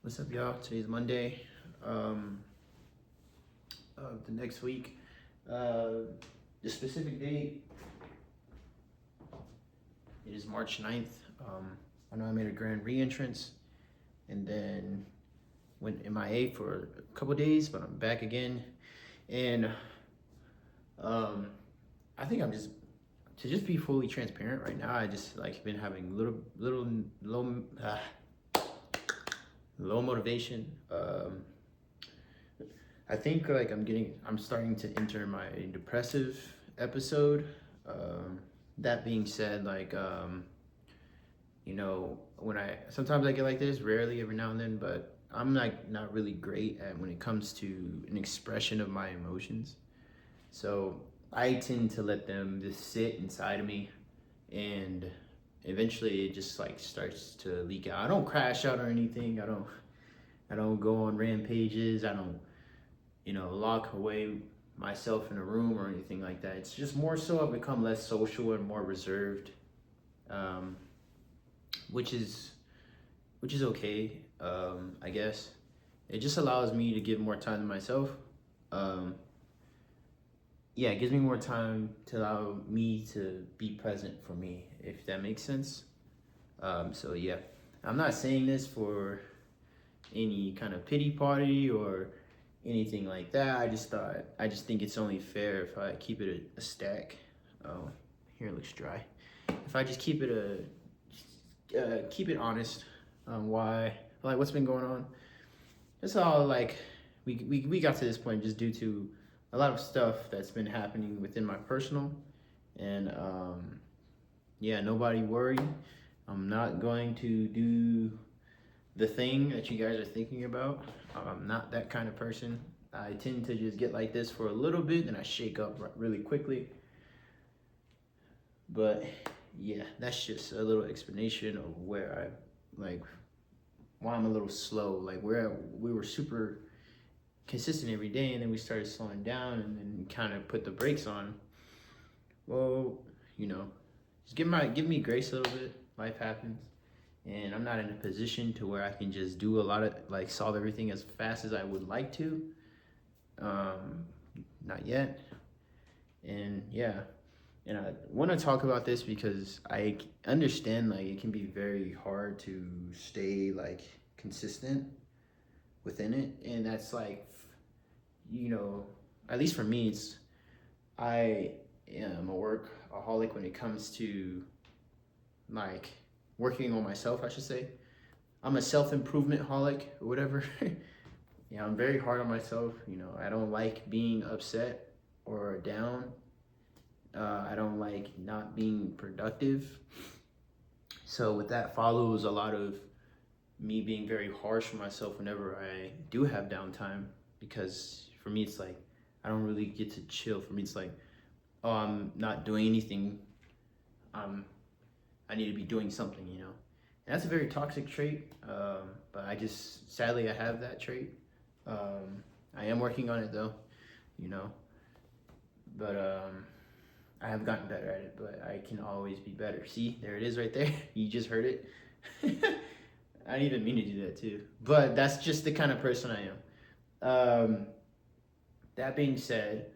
What's up, y'all? Today's Monday of the next week. The specific date, it is March 9th. I know I made a grand re-entrance and then went MIA for a couple days, but I'm back again. And I think to just be fully transparent right now, I just like been having low motivation. I think like I'm starting to enter my depressive episode. That being said, when sometimes I get like this, rarely, every now and then, but I'm like not really great at when it comes to an expression of my emotions. So I tend to let them just sit inside of me, and eventually it just like starts to leak out. I don't crash out or anything. I don't go on rampages. I don't, lock away myself in a room or anything like that. It's just more so I've become less social and more reserved, um, which is okay. I guess it just allows me to give more time to myself. Um, yeah, it gives me more time to allow me to be present for me, if that makes sense. So yeah, I'm not saying this for any kind of pity party or anything like that. I just think it's only fair if I keep it a stack. Oh, here it looks dry. If I just keep it honest on why, like what's been going on. It's all like we got to this point just due to a lot of stuff that's been happening within my personal, and yeah, nobody worry. I'm not going to do the thing that you guys are thinking about. I'm not that kind of person. I tend to just get like this for a little bit, and I shake up really quickly. But yeah, that's just a little explanation of where why I'm a little slow. Like where we were super consistent every day, and then we started slowing down, and then kind of put the brakes on. Well, you know, just give me grace a little bit. Life happens, and I'm not in a position to where I can just do a lot of like solve everything as fast as I would like to. Um, Not yet. And yeah, and I want to talk about this because I understand like it can be very hard to stay like consistent within it, and that's like, you know, at least for me, it's I am a workaholic when it comes to like working on myself, I should say. I'm a self-improvement holic or whatever. Yeah, I'm very hard on myself. I don't like being upset or down. I don't like not being productive. So with that follows a lot of me being very harsh on myself whenever I do have downtime, because for me it's like I don't really get to chill. For me it's like, oh, I'm not doing anything. I need to be doing something, And that's a very toxic trait. But sadly I have that trait. I am working on it though, you know. But I have gotten better at it, but I can always be better. See, there it is right there. You just heard it. I didn't even mean to do that too. But that's just the kind of person I am. That being said,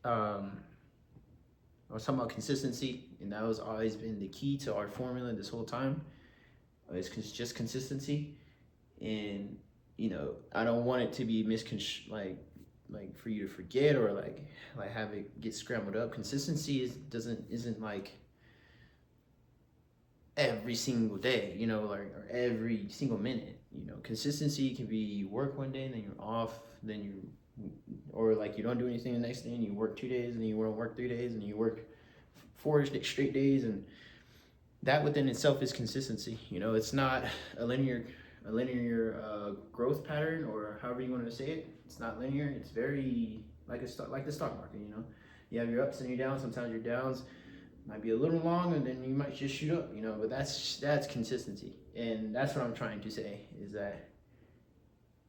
I was talking about consistency, and that was always been the key to our formula this whole time. It's just consistency, and I don't want it to be like for you to forget or like have it get scrambled up. Consistency isn't like every single day, or every single minute. Consistency can be work one day and then you're off, or like you don't do anything the next day and you work 2 days and then you want to work 3 days and you work 4 straight days, and that within itself is consistency. It's not a linear growth pattern, or however you want to say it. It's not linear. It's very like like the stock market. You have your ups and your downs. Sometimes your downs might be a little long, and then you might just shoot up. But that's consistency, and that's what I'm trying to say is that,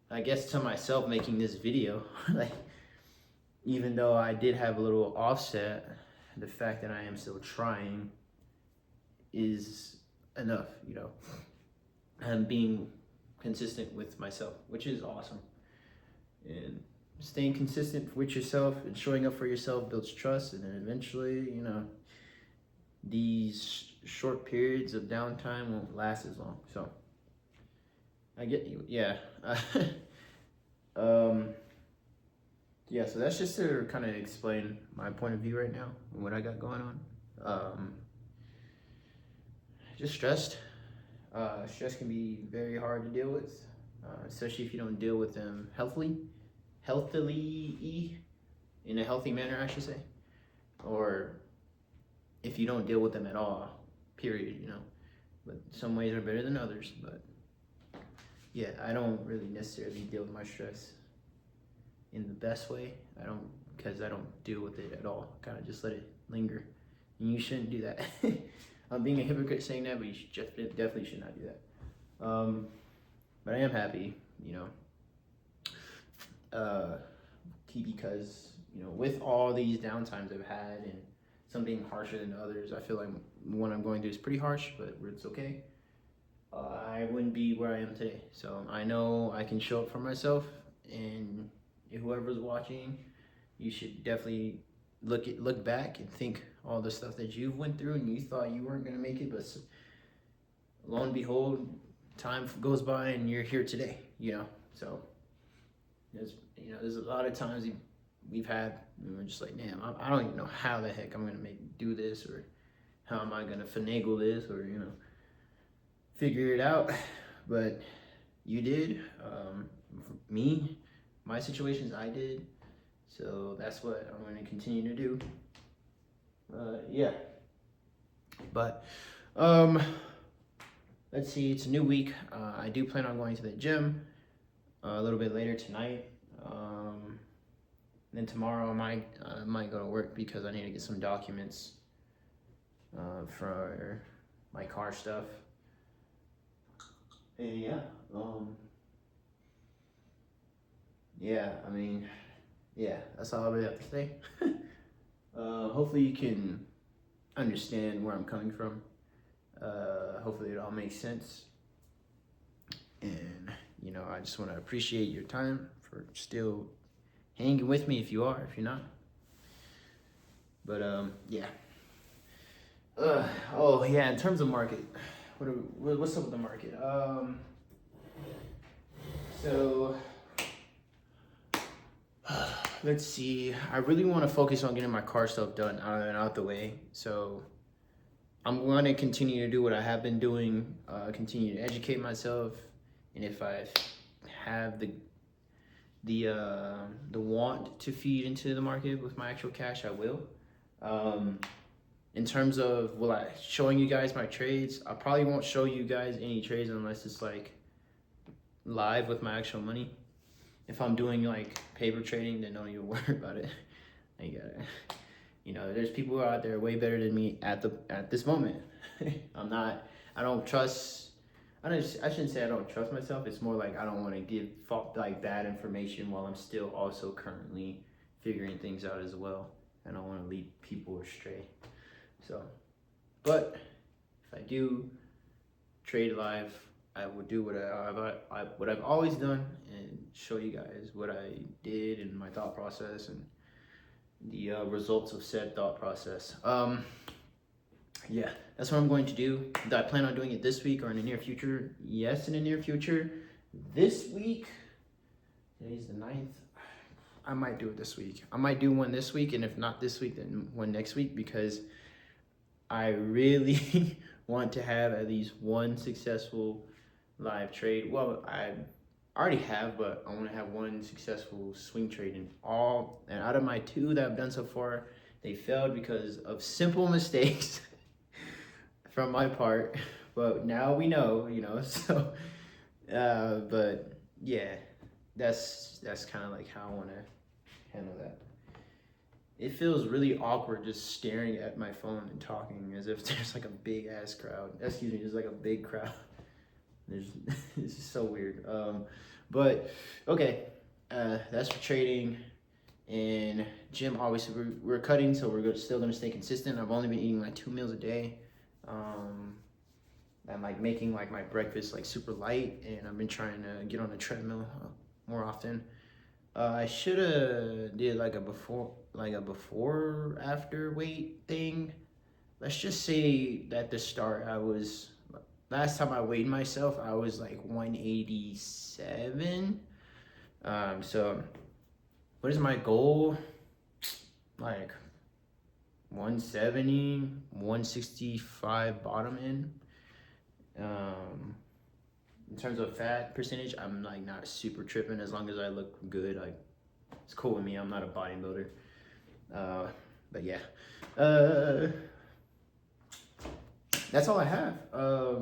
I guess, to myself making this video, like, even though I did have a little offset, the fact that I am still trying is enough. I'm being consistent with myself, which is awesome. And staying consistent with yourself and showing up for yourself builds trust, and then eventually, you know, these short periods of downtime won't last as long. So I get you. Yeah. Yeah, so that's just to kind of explain my point of view right now and what I got going on. Just stressed. Stress can be very hard to deal with, especially if you don't deal with them healthily, in a healthy manner, I should say, or if you don't deal with them at all, period, you know. But some ways are better than others. But yeah, I don't really necessarily deal with my stress in the best way. Because I don't deal with it at all. Kind of just let it linger. And you shouldn't do that. I'm being a hypocrite saying that, but you definitely should not do that. But I am happy, you know, because, you know, with all these downtimes I've had and some being harsher than others, I feel like the one I'm going through is pretty harsh, but it's okay. I wouldn't be where I am today. So I know I can show up for myself, and whoever's watching, you should definitely look back and think all the stuff that you went through and you thought you weren't going to make it, but lo and behold, time goes by and you're here today, you know. So there's a lot of times we've had, and we're just like, damn, I don't even know how the heck I'm going to do this, or how am I going to finagle this, or, you know, figure it out. But you did. Me, my situations, I did. So that's what I'm going to continue to do. Yeah. But let's see, it's a new week. I do plan on going to the gym a little bit later tonight. Then tomorrow I might go to work because I need to get some documents for my car stuff. And yeah, I mean, yeah, that's all I really have to say. Hopefully you can understand where I'm coming from. Hopefully it all makes sense. And, you know, I just want to appreciate your time for still hanging with me if you are, if you're not. But, yeah. Oh, yeah, in terms of market, what's up with the market? So... let's see. I really want to focus on getting my car stuff done out the way. So I'm going to continue to do what I have been doing, continue to educate myself, and if I have the want to feed into the market with my actual cash, I will. In terms of showing you guys my trades, I probably won't show you guys any trades unless it's like live with my actual money. If I'm doing like paper trading, then don't even worry about it. You know, there's people out there way better than me at this moment. I shouldn't say I don't trust myself. It's more like I don't want to give bad information while I'm still also currently figuring things out as well. I don't want to lead people astray. So, but if I do trade live, I will do what I've always done and show you guys what I did and my thought process and the results of said thought process. Yeah, that's what I'm going to do. Do I plan on doing it this week or in the near future? Yes, in the near future. This week, today's the 9th. I might do it this week. I might do one this week, and if not this week, then one next week, because I really want to have at least one successful live trade. Well, I already have, but I want to have one successful swing trade and out of my 2 that I've done so far, they failed because of simple mistakes from my part. But now we know, you know. So, but yeah, that's kind of like how I want to handle that. It feels really awkward just staring at my phone and talking as if there's like a big ass crowd. Excuse me, there's like a big crowd. It's just so weird. But okay, that's for trading. And gym, obviously we're cutting, so we're still gonna stay consistent. I've only been eating like 2 meals a day. I'm like making like my breakfast like super light, and I've been trying to get on the treadmill more often. I should have did like a before after weight thing. Let's just say that the start I was last time I weighed myself I was like 187. So what is my goal? Like 170, 165 bottom end. In terms of fat percentage, I'm like not super tripping as long as I look good. Like it's cool with me. I'm not a bodybuilder. But yeah, that's all I have. I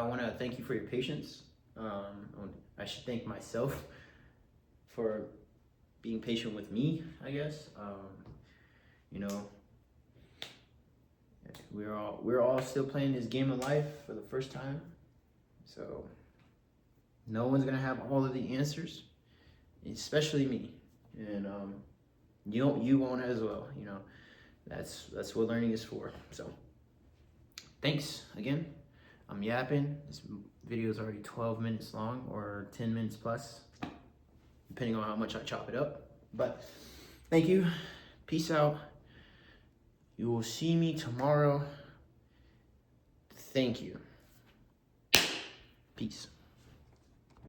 want to thank you for your patience. I should thank myself for being patient with me, I guess. You know, we're all still playing this game of life for the first time. So no one's gonna have all of the answers, especially me. And you won't as well. You know, that's what learning is for. So thanks again. I'm yapping. This video is already 12 minutes long or 10 minutes plus, depending on how much I chop it up. But thank you. Peace out. You will see me tomorrow. Thank you. Peace.